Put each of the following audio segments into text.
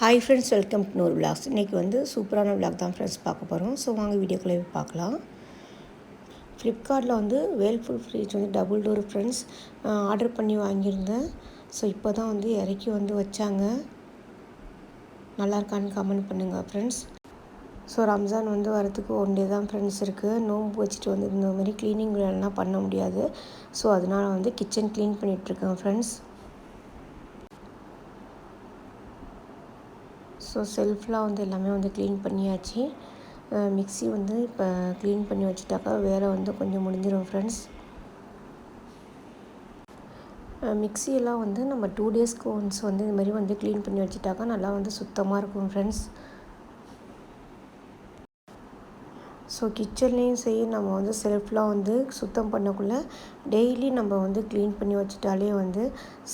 Hi friends, welcome to நூறு vlogs. இன்றைக்கி வந்து சூப்பரான விலாக் தான் ஃப்ரெண்ட்ஸ் பார்க்க போகிறோம். ஸோ வாங்க வீடியோக்குள்ளே பார்க்கலாம். ஃப்ளிப்கார்ட்டில் வந்து வேல்ஃபுல் ஃப்ரிட்ஜ் வந்து டபுள் டோர் ஃப்ரெண்ட்ஸ் ஆர்டர் பண்ணி வாங்கியிருந்தேன். ஸோ இப்போ தான் வந்து இறக்கி வந்து வச்சாங்க. நல்லா இருக்கான்னு கமெண்ட் பண்ணுங்கள் ஃப்ரெண்ட்ஸ். ஸோ ரம்ஜான் வந்து வரத்துக்கு 1 டே தான் ஃப்ரெண்ட்ஸ் இருக்குது. நோன்பு வச்சுட்டு வந்து இந்த மாதிரி க்ளீனிங் வேலைலாம் பண்ண முடியாது. ஸோ அதனால் வந்து கிச்சன் க்ளீன் பண்ணிகிட்ருக்கேன் ஃப்ரெண்ட்ஸ். ஸோ செல்ஃப்லாம் வந்து எல்லாமே வந்து க்ளீன் பண்ணியாச்சு. மிக்ஸி வந்து இப்போ க்ளீன் பண்ணி வச்சுட்டாக்கா வேறு வந்து கொஞ்சம் முடிஞ்சிடும் ஃப்ரெண்ட்ஸ். மிக்ஸியெல்லாம் வந்து நம்ம 2 டேஸ்க்கு ஒன்ஸ் வந்து இது மாதிரி வந்து க்ளீன் பண்ணி வச்சுட்டாக்கா நல்லா வந்து சுத்தமாக இருக்கும் ஃப்ரெண்ட்ஸ். ஸோ கிச்சன்லேயும் சரி நம்ம வந்து செல்ஃப்லாம் வந்து சுத்தம் பண்ணக்குள்ளே டெய்லி நம்ம வந்து க்ளீன் பண்ணி வச்சுட்டாலே வந்து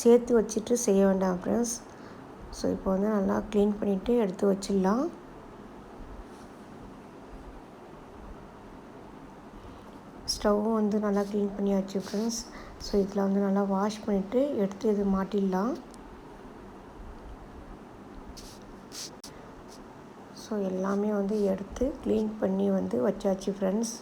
சேர்த்து வச்சுட்டு செய்ய வேண்டாம் ஃப்ரெண்ட்ஸ். ஸோ இப்போ வந்து நல்லா க்ளீன் பண்ணிவிட்டு எடுத்து வச்சிடலாம். ஸ்டவ்வும் வந்து நல்லா க்ளீன் பண்ணியாச்சு ஃப்ரெண்ட்ஸ். ஸோ இதில் வந்து நல்லா வாஷ் பண்ணிவிட்டு எடுத்து இது மாட்டிடலாம். ஸோ எல்லாமே வந்து எடுத்து க்ளீன் பண்ணி வந்து வச்சாச்சு ஃப்ரெண்ட்ஸ்.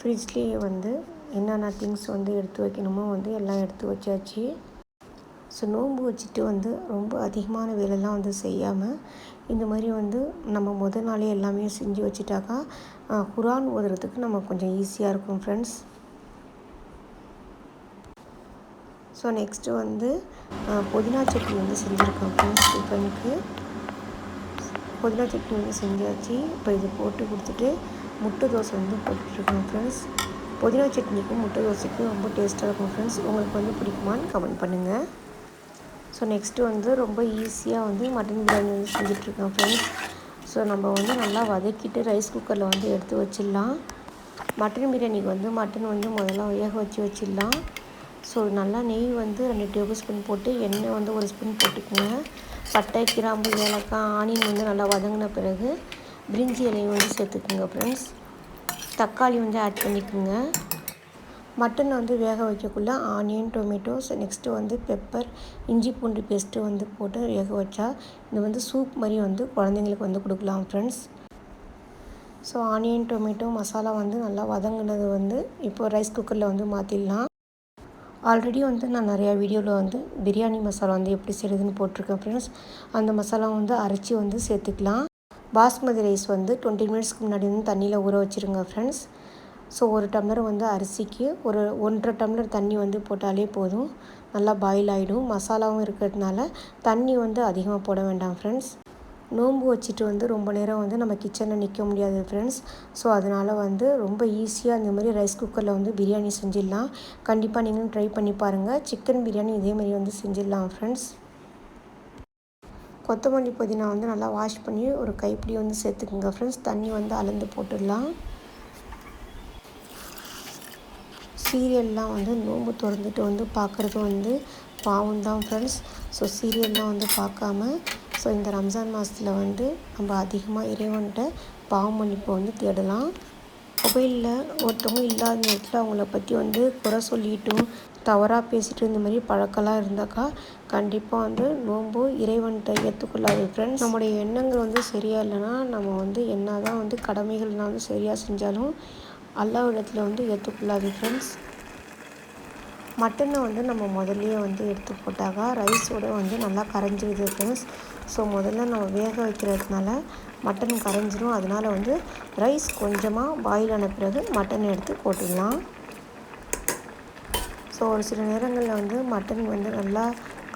ஃப்ரிட்ஜ்லேயே வந்து என்னென்ன திங்ஸ் வந்து எடுத்து வைக்கணுமோ வந்து எல்லாம் எடுத்து வச்சாச்சு. ஸோ நோன்பு வச்சுட்டு வந்து ரொம்ப அதிகமான வேலைலாம் வந்து செய்யாமல் இந்த மாதிரி வந்து நம்ம முதல் நாளே எல்லாமே செஞ்சு வச்சுட்டாக்கா குரான் ஓதுறதுக்கு நம்ம கொஞ்சம் ஈஸியாக இருக்கும் ஃப்ரெண்ட்ஸ். ஸோ நெக்ஸ்ட்டு வந்து புதினா சட்னி வந்து செஞ்சுருக்கோம் ஃப்ரெண்ட்ஸ். டிஃபனுக்கு புதினா சட்னி வந்து செஞ்சாச்சு. இப்போ இது போட்டு கொடுத்துட்டு முட்டை தோசை வந்து போட்டுட்ருக்கோம் ஃப்ரெண்ட்ஸ். புதினா சட்னிக்கும் முட்டை தோசைக்கும் ரொம்ப டேஸ்ட்டாக இருக்கும் ஃப்ரெண்ட்ஸ். உங்களுக்கு வந்து பிடிக்குமான்னு கமெண்ட் பண்ணுங்கள். ஸோ நெக்ஸ்ட்டு வந்து ரொம்ப ஈஸியாக வந்து மட்டன் பிரியாணி வந்து செஞ்சிட்ருக்கோம் ஃப்ரெண்ட்ஸ். ஸோ நம்ம வந்து நல்லா வதக்கிட்டு ரைஸ் குக்கரில் வந்து எடுத்து வச்சிடலாம். மட்டன் பிரியாணிக்கு வந்து மட்டன் வந்து முதல்ல வேக வச்சிடலாம். ஸோ நல்லா நெய் வந்து 2 டேபிள் ஸ்பூன் போட்டு எண்ணெய் வந்து 1 ஸ்பூன் போட்டுக்கோங்க. பட்டை, கிராம்பு, ஏலக்காய், ஆனியன் வந்து நல்லா வதங்கின பிறகு பிரிஞ்சி இலையும் வந்து சேர்த்துக்குங்க ஃப்ரெண்ட்ஸ். தக்காளி வந்து ஆட் பண்ணிக்கோங்க. மட்டன் வந்து வேக வைக்கக்குள்ள ஆனியன், டொமேட்டோஸ், நெக்ஸ்ட்டு வந்து பெப்பர், இஞ்சி பூண்டு பேஸ்ட்டு வந்து போட்டு வேக வச்சா இது வந்து சூப் மாதிரி வந்து குழந்தைங்களுக்கு வந்து கொடுக்கலாம் friends. So onion, tomato, masala வந்து நல்லா வதங்கினது வந்து இப்போ ரைஸ் குக்கரில் வந்து மாற்றிடலாம். ஆல்ரெடி வந்து நான் நிறையா வீடியோவில் வந்து பிரியாணி மசாலா வந்து எப்படி செய்கிறதுன்னு போட்டிருக்கேன் ஃப்ரெண்ட்ஸ். அந்த மசாலா வந்து அரைச்சி வந்து சேர்த்துக்கலாம். பாஸ்மதி ரைஸ் வந்து 20 மினிட்ஸ்க்கு முன்னாடி வந்து தண்ணியில் ஊற வச்சுருங்க ஃப்ரெண்ட்ஸ். ஸோ 1 டம்ளர் வந்து அரிசிக்கு ஒரு 1.5 டம்ளர் தண்ணி வந்து போட்டாலே போதும். நல்லா பாயில் ஆகிடும். மசாலாவும் இருக்கிறதுனால தண்ணி வந்து அதிகமாக போட வேண்டாம் ஃப்ரெண்ட்ஸ். நோன்பு வச்சுட்டு வந்து ரொம்ப நேரம் வந்து நம்ம கிச்சனில் நிற்க முடியாது ஃப்ரெண்ட்ஸ். ஸோ அதனால் வந்து ரொம்ப ஈஸியாக இந்த மாதிரி ரைஸ் குக்கரில் வந்து பிரியாணி செஞ்சிடலாம். கண்டிப்பாக நீங்களும் ட்ரை பண்ணி பாருங்கள். சிக்கன் பிரியாணி இதேமாதிரி வந்து செஞ்சிடலாம் ஃப்ரெண்ட்ஸ். கொத்தமல்லி, புதினா வந்து நல்லா வாஷ் பண்ணி ஒரு கைப்பிடி வந்து சேர்த்துக்குங்க ஃப்ரெண்ட்ஸ். தண்ணி வந்து அளந்து போட்டுடலாம். சீரியல்லாம் வந்து நோன்பு திறந்துட்டு வந்து பார்க்குறது வந்து பாவம் தான் ஃப்ரெண்ட்ஸ். ஸோ சீரியல்லாம் வந்து பார்க்காம ஸோ இந்த ரம்ஜான் மாதத்தில் வந்து நம்ம அதிகமாக இறைவன்கிட்ட பாவ மன்னிப்பு வந்து தேடலாம். மொபைலில் ஒருத்தவங்க இல்லாத நேரத்தில் அவங்கள பற்றி வந்து குறை சொல்லிட்டும் தவறாக பேசிட்டு இந்த மாதிரி பழக்கம்லாம் இருந்தாக்கா கண்டிப்பாக வந்து நோன்பு இறைவன்கிட்ட ஏற்றுக்கொள்ளாது ஃப்ரெண்ட்ஸ். நம்முடைய எண்ணங்கள் வந்து சரியாக இல்லைன்னா நம்ம வந்து என்ன தான் வந்து கடமைகள்லாம் வந்து சரியாக செஞ்சாலும் அல்லாஹ்விடத்தில் வந்து ஏற்றுக்கொள்ளாது ஃப்ரெண்ட்ஸ். மட்டனை வந்து நம்ம முதல்லையே வந்து எடுத்து போட்டாக்கா ரைஸோடு வந்து நல்லா கரைஞ்சிடுது ஃப்ரெண்ட்ஸ். ஸோ முதல்ல நம்ம வேக வைக்கிறதுனால மட்டன் கரைஞ்சிடும். அதனால் வந்து ரைஸ் கொஞ்சமாக பாயில் ஆன பிறகு மட்டன் எடுத்து போட்டுடலாம். ஸோ ஒரு சில நேரங்களில் வந்து மட்டன் வந்து நல்லா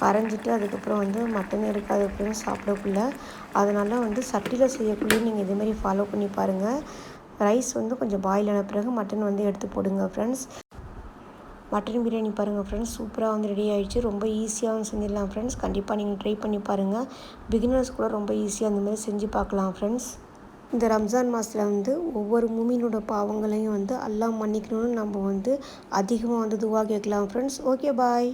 கரைஞ்சிட்டு அதுக்கப்புறம் வந்து மட்டன் இருக்காது ஃப்ரெண்ட்ஸ் சாப்பிடக்குள்ள. அதனால் வந்து சட்டியில் செய்யக்குள்ளேயே நீங்கள் இதேமாதிரி ஃபாலோ பண்ணி பாருங்கள். ரைஸ் வந்து கொஞ்சம் பாயில் ஆன பிறகு மட்டன் வந்து எடுத்து போடுங்க ஃப்ரெண்ட்ஸ். மட்டன் பிரியாணி பாருங்கள் ஃப்ரெண்ட்ஸ், சூப்பராக வந்து ரெடி ஆகிடுச்சு. ரொம்ப ஈஸியாகவும் செஞ்சிடலாம் ஃப்ரெண்ட்ஸ். கண்டிப்பாக நீங்கள் ட்ரை பண்ணி பாருங்கள். பிகினர்ஸ் கூட ரொம்ப ஈஸியாக அந்தமாதிரி செஞ்சு பார்க்கலாம் ஃப்ரெண்ட்ஸ். இந்த ரம்ஜான் மாதத்தில் வந்து ஒவ்வொரு மூமினோட பாவங்களையும் வந்து அல்லாஹ் மன்னிக்கணும்னு நம்ம வந்து அதிகமாக வந்து துவா கேட்கலாம் ஃப்ரெண்ட்ஸ். ஓகே, பாய்.